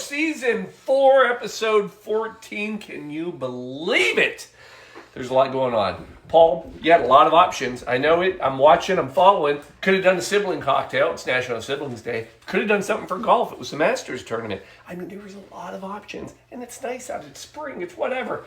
Season 4, Episode 14. Can you believe it? There's a lot going on. Paul, you had a lot of options. I know it. I'm watching. I'm following. Could have done a sibling cocktail. It's National Siblings Day. Could have done something for golf. It was the Masters tournament. I mean, there was a lot of options. And it's nice out. It's spring. It's whatever.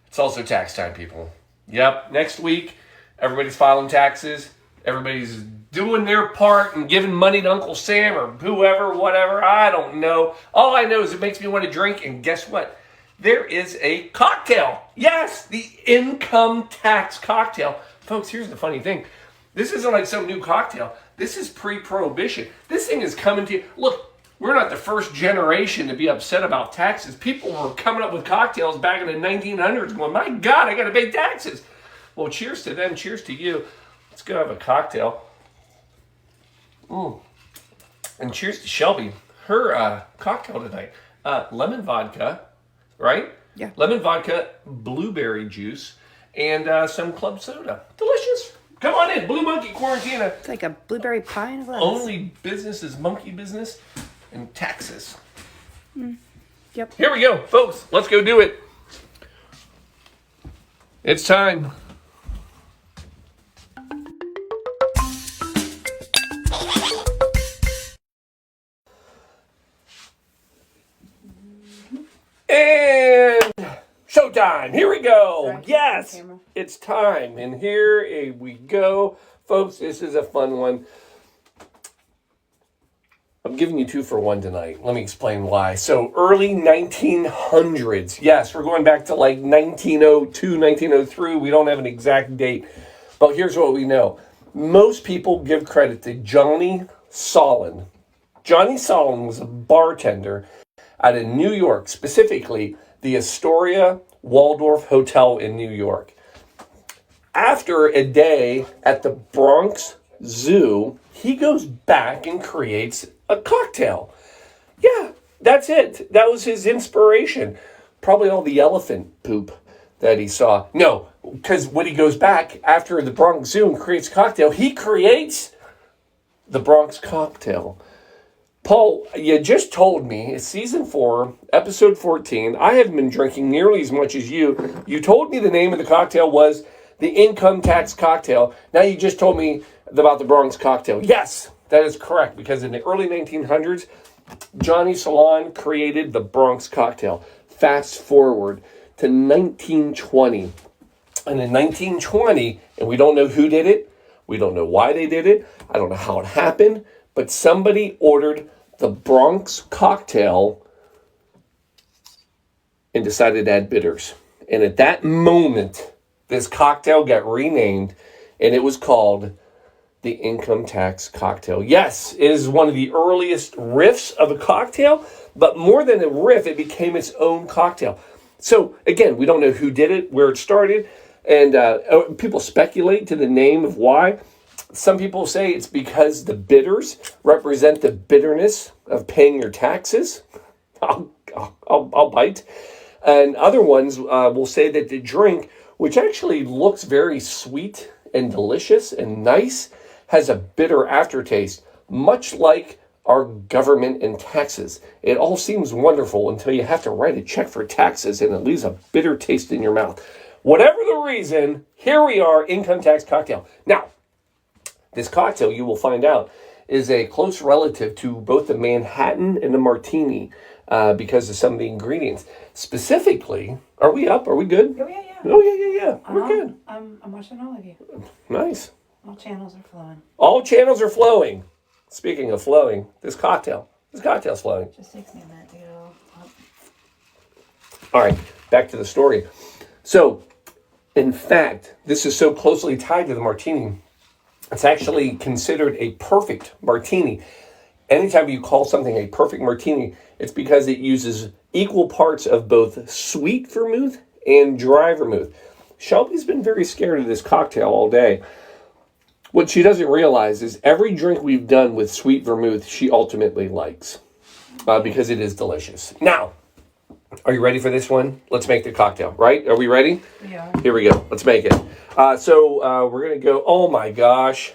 It's also tax time, people. Yep. Next week, everybody's filing taxes. Everybody's doing their part and giving money to Uncle Sam or whoever, whatever. I don't know. All I know is it makes me want to drink. And guess what? There is a cocktail. Yes, the income tax cocktail. Folks, here's the funny thing. This isn't like some new cocktail. This is pre-prohibition. This thing is coming to you. Look, we're not the first generation to be upset about taxes. People were coming up with cocktails back in the 1900s going, my God, I got to pay taxes. Well, cheers to them. Cheers to you. Let's go have a cocktail. And cheers to Shelby. Her cocktail tonight. Lemon vodka, right? Yeah. Lemon vodka, blueberry juice, and some club soda. Delicious. Come on in. Blue Monkey Quarantina. It's like a blueberry pie in a glass. Only business is monkey business and taxes. Yep. Here we go, folks. Let's go do it. It's time. And showtime. Here we go. Sorry, yes, it's time. And here we go. Folks, this is a fun one. I'm giving you 2 for 1 tonight. Let me explain why. So early 1900s. Yes, we're going back to like 1902, 1903. We don't have an exact date. But here's what we know. Most people give credit to Johnny Solon. Johnny Solon was a bartender out of New York, specifically the Astoria Waldorf Hotel in New York. After a day at the Bronx Zoo, he goes back and creates a cocktail. Yeah, that's it. That was his inspiration. Probably all the elephant poop that he saw. No, because when he goes back after the Bronx Zoo and creates a cocktail, he creates the Bronx cocktail. Paul, you just told me, it's season 4, episode 14. I haven't been drinking nearly as much as you. You told me the name of the cocktail was the income tax cocktail. Now you just told me about the Bronx cocktail. Yes, that is correct, because in the early 1900s, Johnny Solon created the Bronx cocktail. Fast forward to 1920. And in 1920, and we don't know who did it, we don't know why they did it, I don't know how it happened, but somebody ordered the Bronx cocktail and decided to add bitters. And at that moment, this cocktail got renamed, and it was called the income tax cocktail. Yes, it is one of the earliest riffs of a cocktail, but more than a riff, it became its own cocktail. So again, we don't know who did it, where it started, and people speculate to the name of why. Some people say it's because the bitters represent the bitterness of paying your taxes. I'll bite. And other ones will say that the drink, which actually looks very sweet and delicious and nice, has a bitter aftertaste, much like our government and taxes. It all seems wonderful until you have to write a check for taxes and it leaves a bitter taste in your mouth. Whatever the reason, here we are, income tax cocktail. Now, this cocktail, you will find out, is a close relative to both the Manhattan and the Martini because of some of the ingredients. Specifically, are we up? Are we good? Oh, yeah. Oh, yeah. We're good. I'm watching all of you. Nice. All channels are flowing. All channels are flowing. Speaking of flowing, this cocktail's flowing. Just takes me a minute to get it all up. All right, back to the story. So, in fact, this is so closely tied to the Martini. It's actually considered a perfect martini. Anytime you call something a perfect martini, it's because it uses equal parts of both sweet vermouth and dry vermouth. Shelby's been very scared of this cocktail all day. What she doesn't realize is every drink we've done with sweet vermouth, she ultimately likes because it is delicious. Now, are you ready for this one? Let's make the cocktail, right? Are we ready? Yeah. Here we go. Let's make it. So we're going to go, oh my gosh.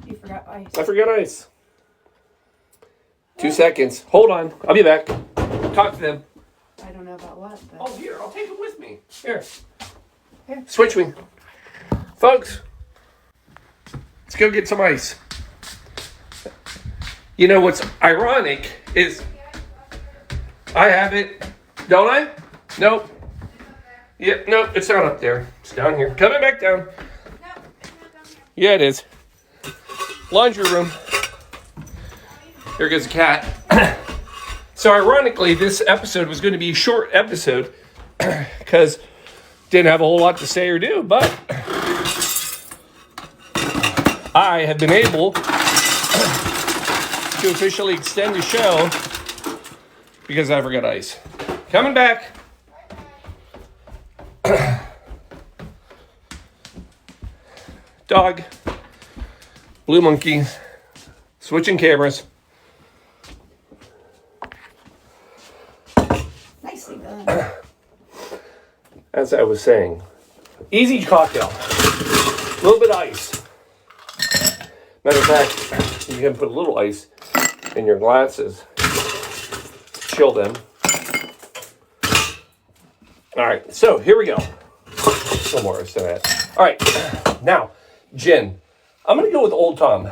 You forgot ice. I forgot ice. 2 seconds. Hold on. I'll be back. Talk to them. I don't know about what, but Oh, here. I'll take it with me. Here. Here. Switch me. Folks, let's go get some ice. You know what's ironic is I have it. Don't I? Nope. Yeah, nope, it's not up there. It's down here. Coming back down. Yeah, it is. Laundry room. There goes the cat. So ironically, this episode was going to be a short episode because didn't have a whole lot to say or do, but I have been able to officially extend the show because I forgot ice. Coming back. Dog. Blue monkey. Switching cameras. nicely done. As I was saying, easy cocktail. A little bit of ice. Matter of fact, you can put a little ice in your glasses. Chill them. All right, so here we go. No more ice than that. All right, now, gin. I'm going to go with Old Tom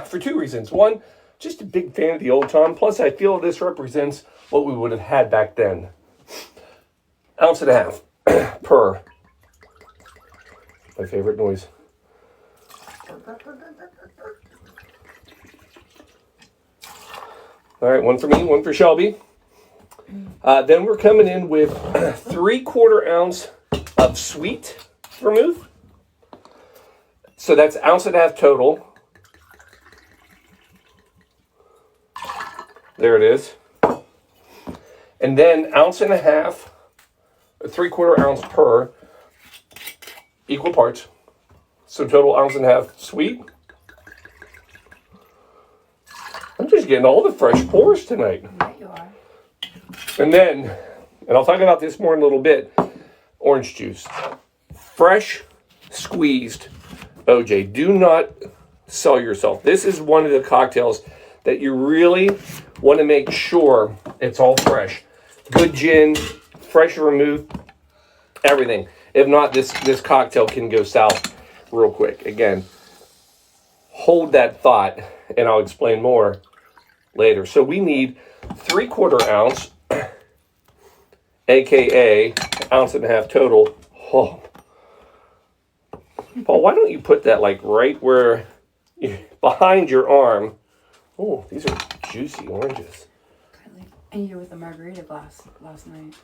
for two reasons. One, just a big fan of the Old Tom. Plus, I feel this represents what we would have had back then. 1.5 ounces per. My favorite noise. All right, one for me, one for Shelby. Then we're coming in with 3/4 ounce of Sweet Vermouth. So that's 1.5 ounces total. There it is. And then 1.5 ounces, 3/4 ounce per, equal parts. So total 1.5 ounces sweet. I'm just getting all the fresh pours tonight. There you are. And then, and I'll talk about this more in a little bit, orange juice. Fresh, squeezed OJ. Do not sell yourself. This is one of the cocktails that you really want to make sure it's all fresh. Good gin, fresh vermouth, everything. If not, this cocktail can go south real quick. Again, hold that thought, and I'll explain more later. So we need 3/4 ounce, aka 1.5 ounces total. Oh. Paul, why don't you put that like right where, behind your arm? Oh, these are juicy oranges. And you were with the margarita glass last night.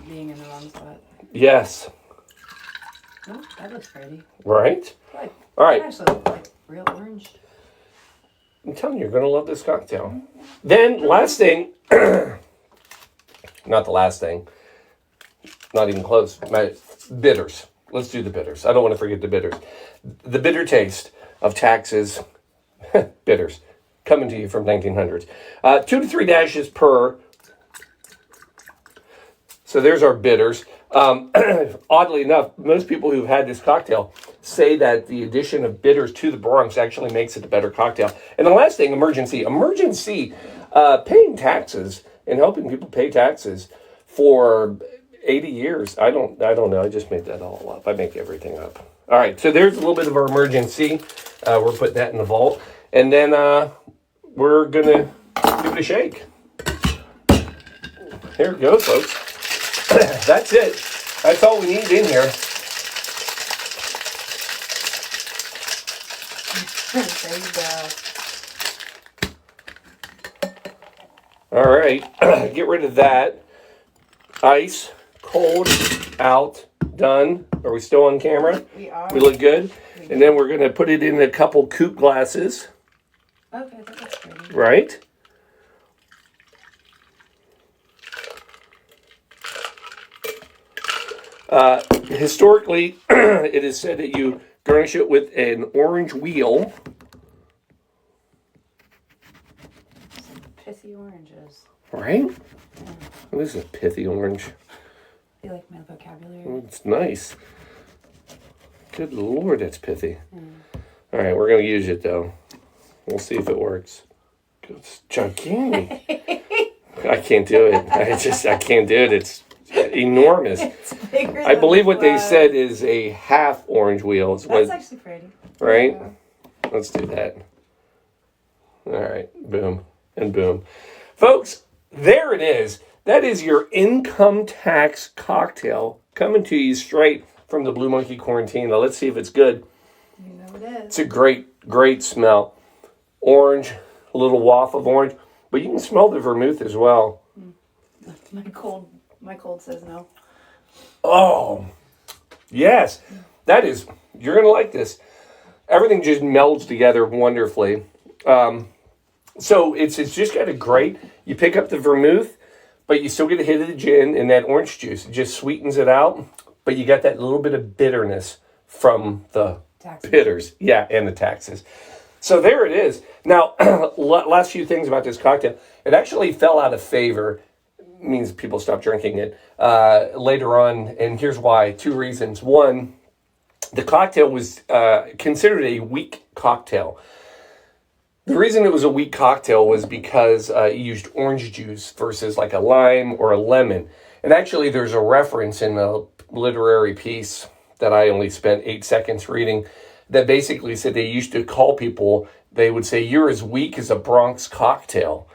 Being in the wrong spot. Yes. Oh, that looks pretty. Right? Good. All right. That actually looks like real orange. I'm telling you, you're going to love this cocktail. Then, last thing. Not the last thing. Not even close. My bitters. Let's do the bitters. I don't want to forget the bitters. The bitter taste of Tax's bitters. Coming to you from 1900s. 2 to 3 dashes per. So there's our bitters. Oddly enough, most people who've had this cocktail say that the addition of bitters to the Bronx actually makes it a better cocktail. And the last thing, emergency. Emergency, paying taxes and helping people pay taxes for 80 years. I don't know. I just made that all up. I make everything up. All right, so there's a little bit of our emergency. We're putting that in the vault. And then we're going to give it a shake. Here we go, folks. That's it. That's all we need in here. There you go. All right. Get rid of that. Ice. Cold. Out. Done. Are we still on camera? We are. We look good? And then we're going to put it in a couple coupe glasses. Okay, that looks pretty. Right? Historically, it is said that you garnish it with an orange wheel. Some pithy oranges. Right? Yeah. Oh, this is a pithy orange. You like my vocabulary? It's nice. Good Lord, that's pithy. Mm. All right, we're going to use it, though. We'll see if it works. It's gigantic. I can't do it. I can't do it. It's enormous. It's bigger I than believe the what they flag. said is a half orange wheel. Is That's what, actually pretty. right? Yeah. Let's do that. All right. Boom and boom. Folks, there it is. That is your income tax cocktail coming to you straight from the Blue Monkey Quarantine. Now, let's see if it's good. You know it is. It's a great smell. Orange, a little waft of orange, but you can smell the vermouth as well. My cold says no. Oh, yes. That is, you're going to like this. Everything just melds together wonderfully. So it's just got a great, you pick up the vermouth, but you still get a hit of the gin and that orange juice. It just sweetens it out, but you got that little bit of bitterness from the Taxes. bitters. Yeah, and the taxes. So there it is. Now, last few things about this cocktail. It actually fell out of favor. Means people stopped drinking it later on, and here's why. Two reasons. One, the cocktail was considered a weak cocktail. The reason it was a weak cocktail was because it used orange juice versus like a lime or a lemon. And actually, there's a reference in a literary piece that I only spent 8 seconds reading that basically said they used to call people, they would say, you're as weak as a Bronx cocktail.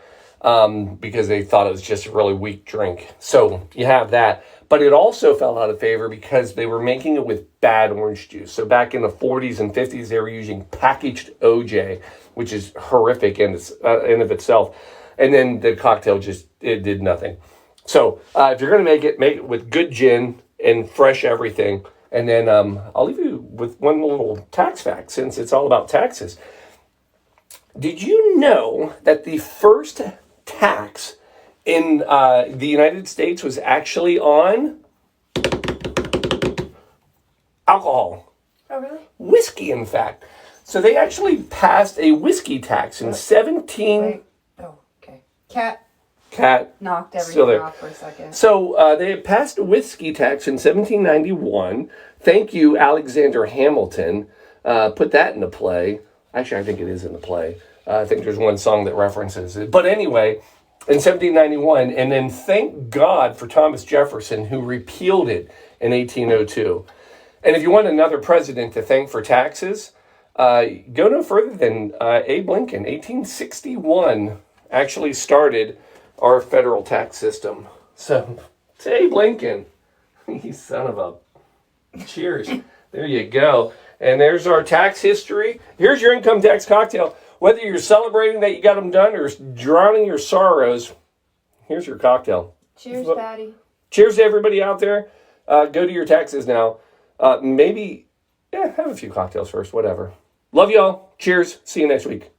Because they thought it was just a really weak drink. So you have that. But it also fell out of favor because they were making it with bad orange juice. So back in the 40s and 50s, they were using packaged OJ, which is horrific in of itself. And then the cocktail it did nothing. So if you're going to make it with good gin and fresh everything. And then I'll leave you with one little tax fact since it's all about taxes. Did you know that the first tax in the United States was actually on alcohol? Oh, really? Whiskey, in fact. So they actually passed a whiskey tax in 17... Wait. Oh, okay. Cat. Knocked Still everything there. off for a second. So they had passed a whiskey tax in 1791. Thank you, Alexander Hamilton. Put that into play. Actually, I think it is in the play. I think there's one song that references it. But anyway, in 1791, and then thank God for Thomas Jefferson, who repealed it in 1802. And if you want another president to thank for taxes, go no further than Abe Lincoln. 1861 actually started our federal tax system. So, it's Abe Lincoln. You son of a... Cheers. There you go. And there's our tax history. Here's your income tax cocktail. Whether you're celebrating that you got them done or drowning your sorrows, here's your cocktail. Cheers, Patty. Cheers to everybody out there. Go to your taxes now. Maybe, have a few cocktails first, whatever. Love y'all. Cheers. See you next week.